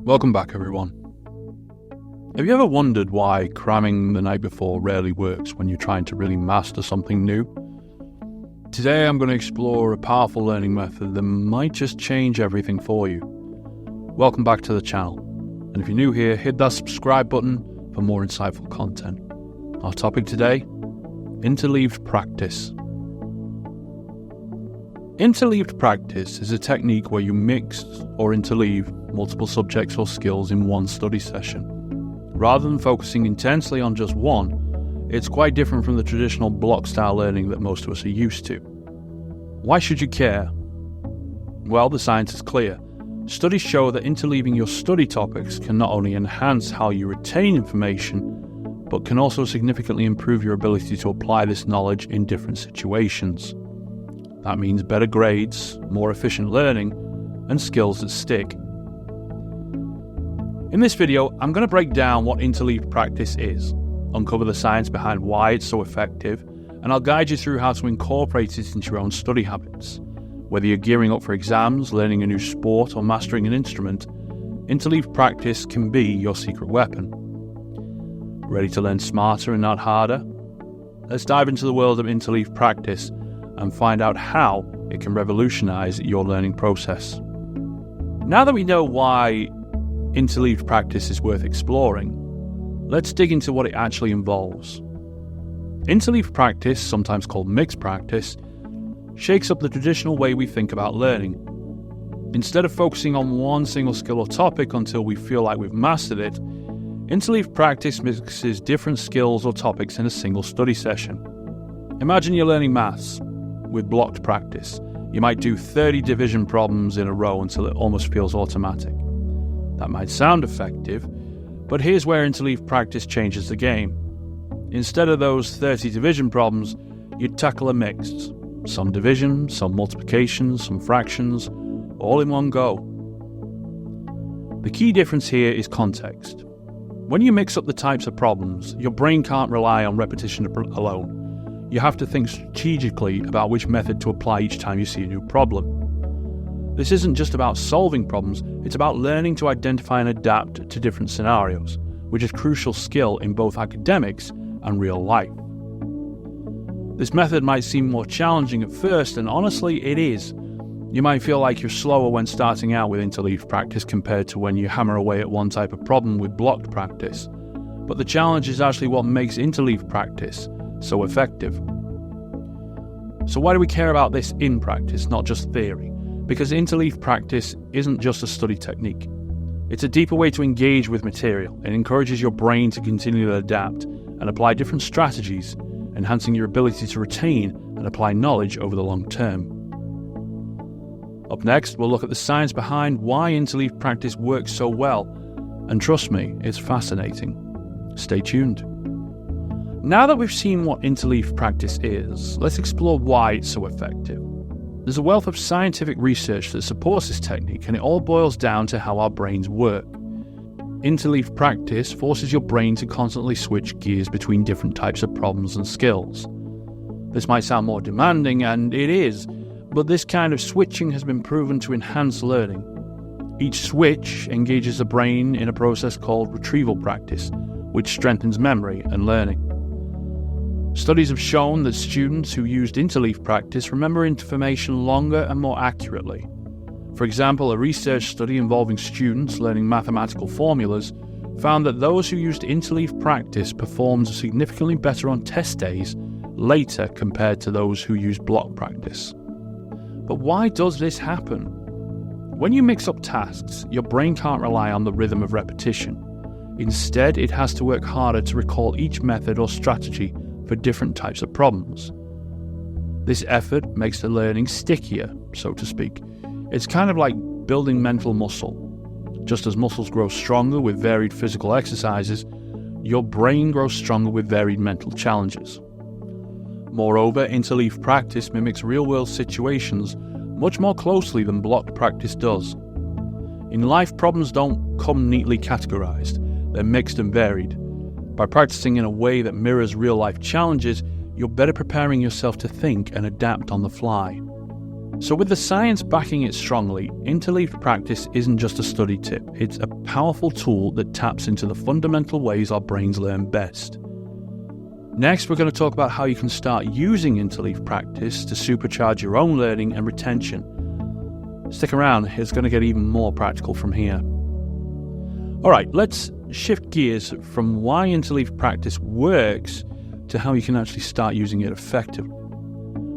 Welcome back, everyone. Have you ever wondered why cramming the night before rarely works when you're trying to really master something new? Today I'm going to explore a powerful learning method that might just change everything for you. Welcome back to the channel, and if you're new here, hit that subscribe button for more insightful content. Our topic today, Interleaved Practice. Interleaved practice is a technique where you mix or interleave multiple subjects or skills in one study session. Rather than focusing intensely on just one, it's quite different from the traditional block-style learning that most of us are used to. Why should you care? Well, the science is clear. Studies show that interleaving your study topics can not only enhance how you retain information, but can also significantly improve your ability to apply this knowledge in different situations. That means better grades, more efficient learning, and skills that stick. In this video, I'm going to break down what interleaved practice is, uncover the science behind why it's so effective, and I'll guide you through how to incorporate it into your own study habits. Whether you're gearing up for exams, learning a new sport, or mastering an instrument, interleaved practice can be your secret weapon. Ready to learn smarter and not harder? Let's dive into the world of interleaved practice and find out how it can revolutionize your learning process. Now that we know why interleaved practice is worth exploring, let's dig into what it actually involves. Interleaved practice, sometimes called mixed practice, shakes up the traditional way we think about learning. Instead of focusing on one single skill or topic until we feel like we've mastered it, interleaved practice mixes different skills or topics in a single study session. Imagine you're learning maths. With blocked practice, you might do 30 division problems in a row until it almost feels automatic. That might sound effective, but here's where interleaved practice changes the game. Instead of those 30 division problems, you'd tackle a mix. Some division, some multiplication, some fractions, all in one go. The key difference here is context. When you mix up the types of problems, your brain can't rely on repetition alone. You have to think strategically about which method to apply each time you see a new problem. This isn't just about solving problems, it's about learning to identify and adapt to different scenarios, which is a crucial skill in both academics and real life. This method might seem more challenging at first, and honestly, it is. You might feel like you're slower when starting out with interleaved practice compared to when you hammer away at one type of problem with blocked practice. But the challenge is actually what makes interleaved practice so effective. So why do we care about this in practice, not just theory? Because interleaved practice isn't just a study technique. It's a deeper way to engage with material. It encourages your brain to continually adapt and apply different strategies, enhancing your ability to retain and apply knowledge over the long term. Up next, we'll look at the science behind why interleaved practice works so well. And trust me, it's fascinating. Stay tuned. Now that we've seen what interleaved practice is, let's explore why it's so effective. There's a wealth of scientific research that supports this technique, and it all boils down to how our brains work. Interleaved practice forces your brain to constantly switch gears between different types of problems and skills. This might sound more demanding, and it is, but this kind of switching has been proven to enhance learning. Each switch engages the brain in a process called retrieval practice, which strengthens memory and learning. Studies have shown that students who used interleaved practice remember information longer and more accurately. For example, a research study involving students learning mathematical formulas found that those who used interleaved practice performed significantly better on test days later compared to those who used block practice. But why does this happen? When you mix up tasks, your brain can't rely on the rhythm of repetition. Instead, it has to work harder to recall each method or strategy for different types of problems. This effort makes the learning stickier, so to speak. It's kind of like building mental muscle. Just as muscles grow stronger with varied physical exercises, your brain grows stronger with varied mental challenges. Moreover, interleaved practice mimics real-world situations much more closely than blocked practice does. In life, problems don't come neatly categorized, they're mixed and varied. By practicing in a way that mirrors real-life challenges, you're better preparing yourself to think and adapt on the fly. So with the science backing it strongly, Interleaved Practice isn't just a study tip, it's a powerful tool that taps into the fundamental ways our brains learn best. Next, we're going to talk about how you can start using Interleaved Practice to supercharge your own learning and retention. Stick around, it's going to get even more practical from here. Alright, let's shift gears from why Interleaved Practice works to how you can actually start using it effectively.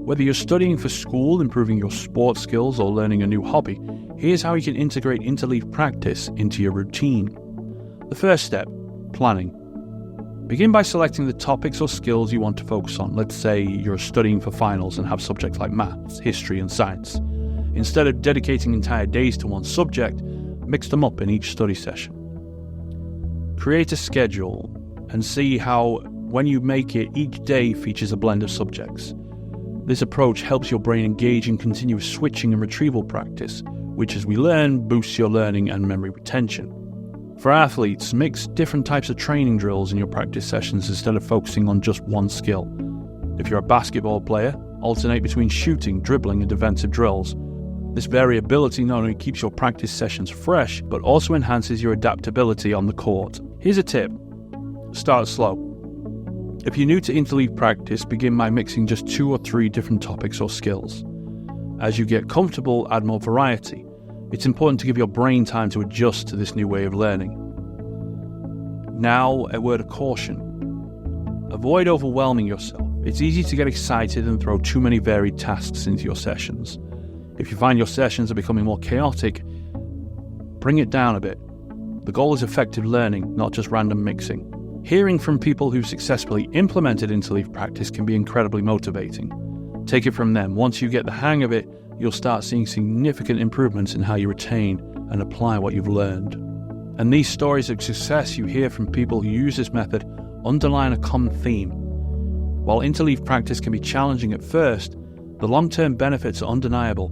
Whether you're studying for school, improving your sports skills, or learning a new hobby, here's how you can integrate Interleaved Practice into your routine. The first step, planning. Begin by selecting the topics or skills you want to focus on. Let's say you're studying for finals and have subjects like maths, history, and science. Instead of dedicating entire days to one subject, mix them up in each study session. Create a schedule and see how, when you make it, each day features a blend of subjects. This approach helps your brain engage in continuous switching and retrieval practice, which, as we learn, boosts your learning and memory retention. For athletes, mix different types of training drills in your practice sessions instead of focusing on just one skill. If you're a basketball player, alternate between shooting, dribbling, and defensive drills. This variability not only keeps your practice sessions fresh, but also enhances your adaptability on the court. Here's a tip. Start slow. If you're new to Interleaved Practice, begin by mixing just 2 or 3 different topics or skills. As you get comfortable, add more variety. It's important to give your brain time to adjust to this new way of learning. Now, a word of caution. Avoid overwhelming yourself. It's easy to get excited and throw too many varied tasks into your sessions. If you find your sessions are becoming more chaotic, bring it down a bit. The goal is effective learning, not just random mixing. Hearing from people who've successfully implemented Interleaved Practice can be incredibly motivating. Take it from them. Once you get the hang of it, you'll start seeing significant improvements in how you retain and apply what you've learned. And these stories of success you hear from people who use this method underline a common theme. While Interleaved Practice can be challenging at first, the long-term benefits are undeniable.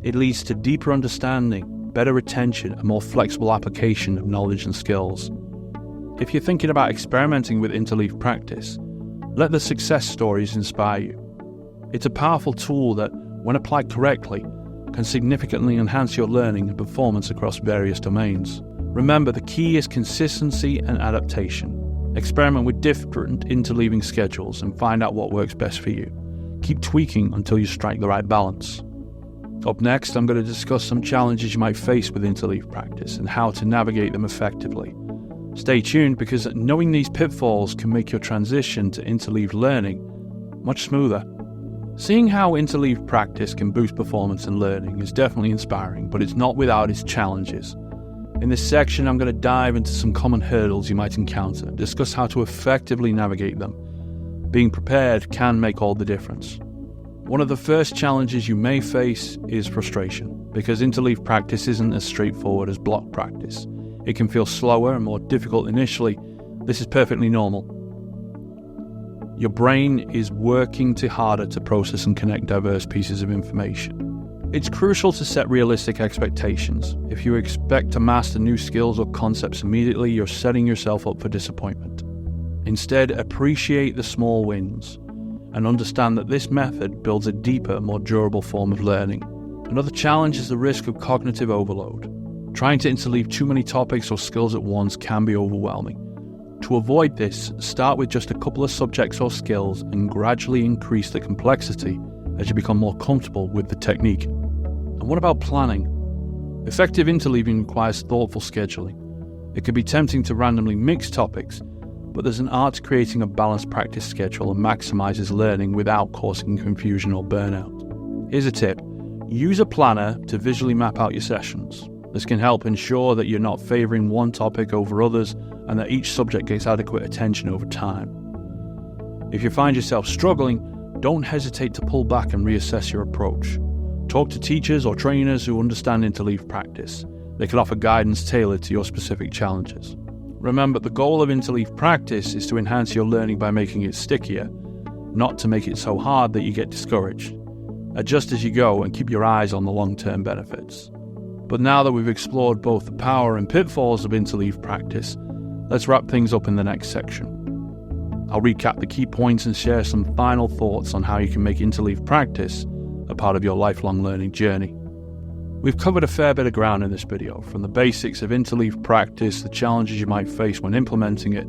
It leads to deeper understanding, better retention, and more flexible application of knowledge and skills. If you're thinking about experimenting with Interleaved Practice, let the success stories inspire you. It's a powerful tool that, when applied correctly, can significantly enhance your learning and performance across various domains. Remember, the key is consistency and adaptation. Experiment with different interleaving schedules and find out what works best for you. Keep tweaking until you strike the right balance. Up next, I'm going to discuss some challenges you might face with Interleaved Practice and how to navigate them effectively. Stay tuned, because knowing these pitfalls can make your transition to interleaved learning much smoother. Seeing how Interleaved Practice can boost performance and learning is definitely inspiring, but it's not without its challenges. In this section, I'm going to dive into some common hurdles you might encounter and discuss how to effectively navigate them. Being prepared can make all the difference. One of the first challenges you may face is frustration, because Interleaved Practice isn't as straightforward as block practice. It can feel slower and more difficult initially. This is perfectly normal. Your brain is working harder to process and connect diverse pieces of information. It's crucial to set realistic expectations. If you expect to master new skills or concepts immediately, you're setting yourself up for disappointment. Instead, appreciate the small wins and understand that this method builds a deeper, more durable form of learning. Another challenge is the risk of cognitive overload. Trying to interleave too many topics or skills at once can be overwhelming. To avoid this, start with just a couple of subjects or skills and gradually increase the complexity as you become more comfortable with the technique. And what about planning? Effective interleaving requires thoughtful scheduling. It can be tempting to randomly mix topics, but there's an art to creating a balanced practice schedule that maximizes learning without causing confusion or burnout. Here's a tip. Use a planner to visually map out your sessions. This can help ensure that you're not favoring one topic over others and that each subject gets adequate attention over time. If you find yourself struggling, don't hesitate to pull back and reassess your approach. Talk to teachers or trainers who understand Interleaved Practice. They can offer guidance tailored to your specific challenges. Remember, the goal of Interleaved Practice is to enhance your learning by making it stickier, not to make it so hard that you get discouraged. Adjust as you go and keep your eyes on the long-term benefits. But now that we've explored both the power and pitfalls of Interleaved Practice, let's wrap things up in the next section. I'll recap the key points and share some final thoughts on how you can make Interleaved Practice a part of your lifelong learning journey. We've covered a fair bit of ground in this video, from the basics of Interleaved Practice, the challenges you might face when implementing it.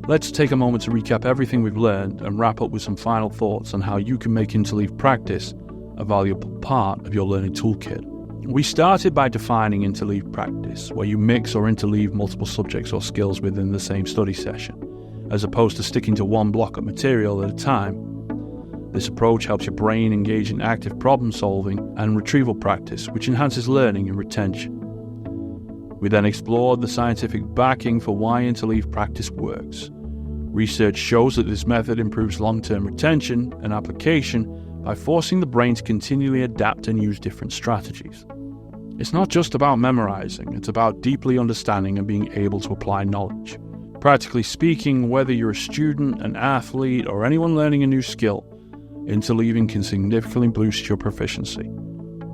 Let's take a moment to recap everything we've learned and wrap up with some final thoughts on how you can make Interleaved Practice a valuable part of your learning toolkit. We started by defining Interleaved Practice, where you mix or interleave multiple subjects or skills within the same study session, as opposed to sticking to one block of material at a time. This approach helps your brain engage in active problem-solving and retrieval practice, which enhances learning and retention. We then explored the scientific backing for why Interleaved Practice works. Research shows that this method improves long-term retention and application by forcing the brain to continually adapt and use different strategies. It's not just about memorizing, it's about deeply understanding and being able to apply knowledge. Practically speaking, whether you're a student, an athlete, or anyone learning a new skill, interleaving can significantly boost your proficiency.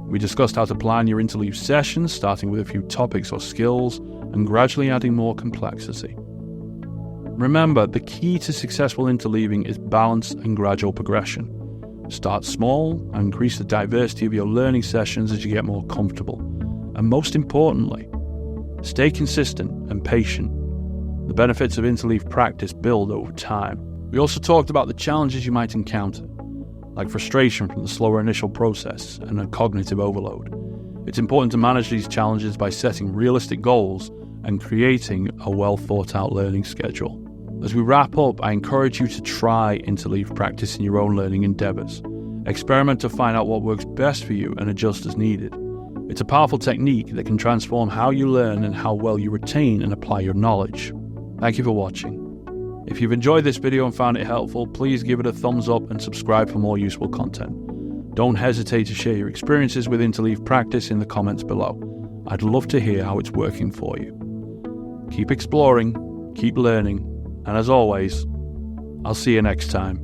We discussed how to plan your interleave sessions, starting with a few topics or skills, and gradually adding more complexity. Remember, the key to successful interleaving is balance and gradual progression. Start small and increase the diversity of your learning sessions as you get more comfortable. And most importantly, stay consistent and patient. The benefits of Interleaved Practice build over time. We also talked about the challenges you might encounter, like frustration from the slower initial process and a cognitive overload. It's important to manage these challenges by setting realistic goals and creating a well-thought-out learning schedule. As we wrap up, I encourage you to try Interleaved Practice in your own learning endeavours. Experiment to find out what works best for you and adjust as needed. It's a powerful technique that can transform how you learn and how well you retain and apply your knowledge. Thank you for watching. If you've enjoyed this video and found it helpful, please give it a thumbs up and subscribe for more useful content. Don't hesitate to share your experiences with Interleaved Practice in the comments below. I'd love to hear how it's working for you. Keep exploring, keep learning, and as always, I'll see you next time.